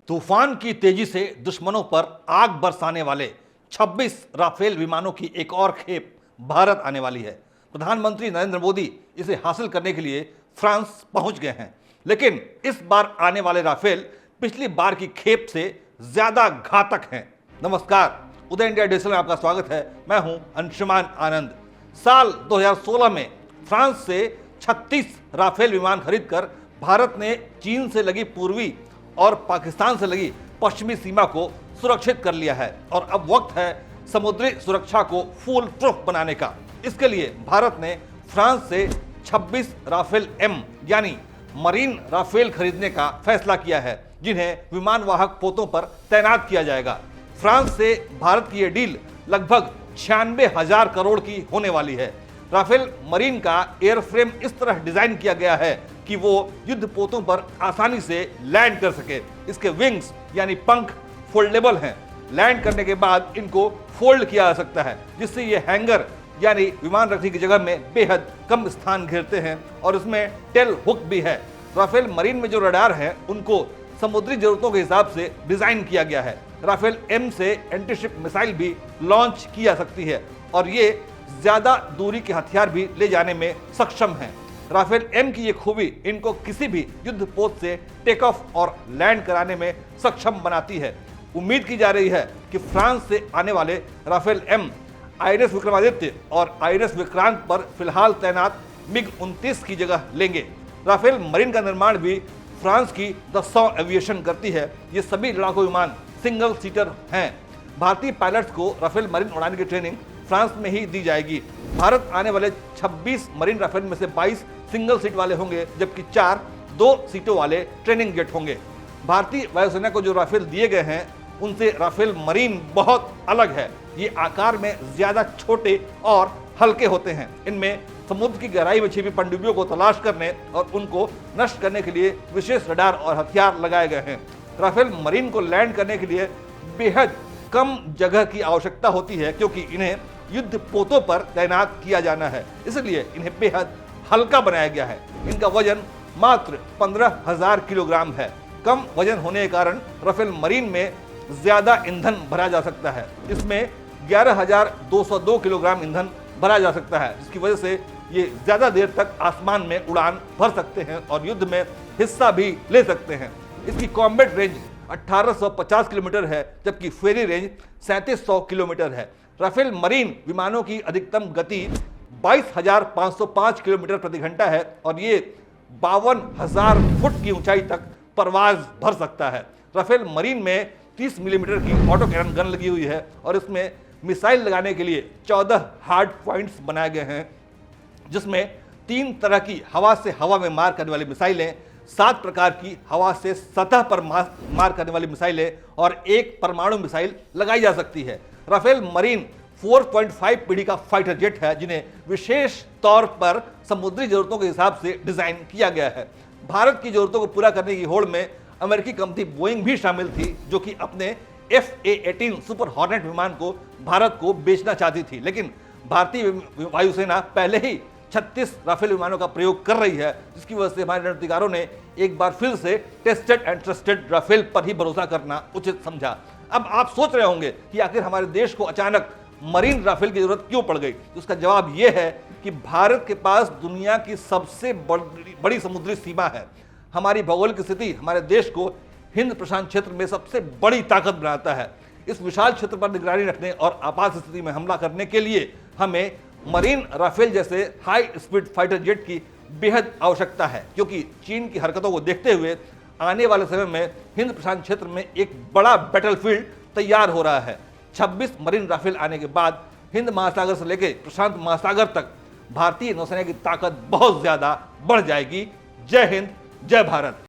तूफान की तेजी से दुश्मनों पर आग बरसाने वाले 26 राफेल विमानों की एक और खेप भारत आने वाली है। प्रधानमंत्री नरेंद्र मोदी इसे हासिल करने के लिए फ्रांस पहुंच गए हैं, लेकिन इस बार आने वाले राफेल पिछली बार की खेप से ज्यादा घातक हैं। नमस्कार, उदय इंडिया डिजिटल में आपका स्वागत है। मैं हूं अंशुमान आनंद। साल 2016 में फ्रांस से 36 राफेल विमान खरीदकर भारत ने चीन से लगी पूर्वी और पाकिस्तान से लगी पश्चिमी सीमा को सुरक्षित कर लिया है और अब वक्त है समुद्री सुरक्षा को फुल प्रूफ बनाने का। इसके लिए भारत ने फ्रांस से 26 राफेल एम यानी मरीन राफेल खरीदने का फैसला किया है, जिन्हें विमान वाहक पोतों पर तैनात किया जाएगा। फ्रांस से भारत की यह डील लगभग 96,000 करोड़ की होने वाली है। राफेल मरीन का एयरफ्रेम इस तरह डिजाइन किया गया है कि वो युद्ध पोतों पर आसानी से लैंड कर सके। इसके विंग्स यानी पंख फोल्डेबल हैं। लैंड करने के बाद इनको फोल्ड किया जा सकता है, जिससे ये हैंगर यानी विमान रखने की जगह में बेहद कम स्थान घेरते हैं और इसमें टेल हुक भी है। राफेल मरीन में जो रडार है उनको समुद्री जरूरतों के हिसाब से डिजाइन किया गया है। राफेल एम से एंटीशिप मिसाइल भी लॉन्च की जा सकती है और ये ज्यादा दूरी के हथियार भी ले जाने में सक्षम हैं। राफेल एम की ये खूबी इनको किसी भी युद्ध पोत से टेक ऑफ और लैंड कराने में सक्षम बनाती है। उम्मीद की जा रही है कि फ्रांस से आने वाले राफेल एम आईएनएस विक्रमादित्य और आईएनएस विक्रांत पर फिलहाल तैनात मिग 29 की जगह लेंगे। राफेल मरीन का निर्माण भी फ्रांस की दस्साउ एविएशन करती है। ये सभी लड़ाकू विमान सिंगल सीटर हैं। भारतीय पायलट्स को राफेल मरीन उड़ाने की ट्रेनिंग फ्रांस में ही दी जाएगी। भारत आने वाले 26 मरीन राफेल में से 22 सिंगल सीट वाले होंगे, जबकि 4 2 सीटों वाले ट्रेनिंग जेट होंगे। भारतीय वायुसेना को जो राफेल दिए गए हैं उनसे राफेल मरीन बहुत अलग है। ये आकार में ज्यादा छोटे और हल्के होते हैं। इनमें समुद्र की गहराई में छिपी पनडुब्बियों को तलाश करने और उनको नष्ट करने के लिए विशेष रडार और हथियार लगाए गए हैं। राफेल मरीन को लैंड करने के लिए बेहद कम जगह की आवश्यकता होती है, क्योंकि इन्हें युद्ध पोतों पर तैनात किया जाना है। इसलिए इन्हें बेहद हल्का बनाया गया है। इनका वजन मात्र 15,000 किलोग्राम है। कम वजन होने के कारण राफेल मरीन में ज्यादा ईंधन भरा जा सकता है। इसमें 11,202 किलोग्राम ईंधन भरा जा सकता है, जिसकी वजह से ये ज्यादा देर तक आसमान में उड़ान भर सकते हैं और युद्ध में हिस्सा भी ले सकते हैं। इसकी कॉम्बैट रेंज 1850 किलोमीटर है, जबकि फेरी रेंज 3700 किलोमीटर है। राफेल मरीन विमानों की अधिकतम गति 22,505 किलोमीटर प्रति घंटा है और ये 52,000 फुट की ऊंचाई तक परवाज भर सकता है। राफेल मरीन में 30 मिलीमीटर की ऑटो कैनन गन लगी हुई है और इसमें मिसाइल लगाने के लिए 14 हार्ड पॉइंट्स बनाए गए हैं, जिसमें 3 तरह की हवा से हवा में मार करने वाली मिसाइलें, 7 प्रकार की हवा से सतह पर मार करने वाली मिसाइलें और 1 परमाणु मिसाइल लगाई जा सकती है। राफेल मरीन 4.5 पीढ़ी का फाइटर जेट है, जिन्हें विशेष तौर पर समुद्री जरूरतों के हिसाब से डिजाइन किया गया है। भारत की जरूरतों को पूरा करने की होड़ में अमेरिकी कंपनी बोइंग भी शामिल थी, जो कि अपने FA-18 सुपर हॉर्नेट विमान को भारत को बेचना चाहती थी, लेकिन भारतीय वायुसेना पहले ही 36 राफेल विमानों का प्रयोग कर रही है, जिसकी वजह से हमारे रणनीतिकारों ने एक बार फिर से टेस्टेड एंड ट्रस्टेड राफेल पर ही भरोसा करना उचित समझा। अब आप सोच रहे होंगे कि आखिर हमारे देश को अचानक मरीन राफेल की जरूरत क्यों पड़ गई। तो उसका जवाब यह है कि भारत के पास दुनिया की सबसे बड़ी समुद्री सीमा है। हमारी भौगोलिक स्थिति हमारे देश को हिंद प्रशांत क्षेत्र में सबसे बड़ी ताकत बनाता है। इस विशाल क्षेत्र पर निगरानी रखने और आपात स्थिति में हमला करने के लिए हमें मरीन राफेल जैसे हाई स्पीड फाइटर जेट की बेहद आवश्यकता है, क्योंकि चीन की हरकतों को देखते हुए आने वाले समय में हिंद प्रशांत क्षेत्र में एक बड़ा बैटलफील्ड तैयार हो रहा है। 26 मरीन राफेल आने के बाद हिंद महासागर से लेकर प्रशांत महासागर तक भारतीय नौसेना की ताकत बहुत ज्यादा बढ़ जाएगी। जय हिंद, जय भारत।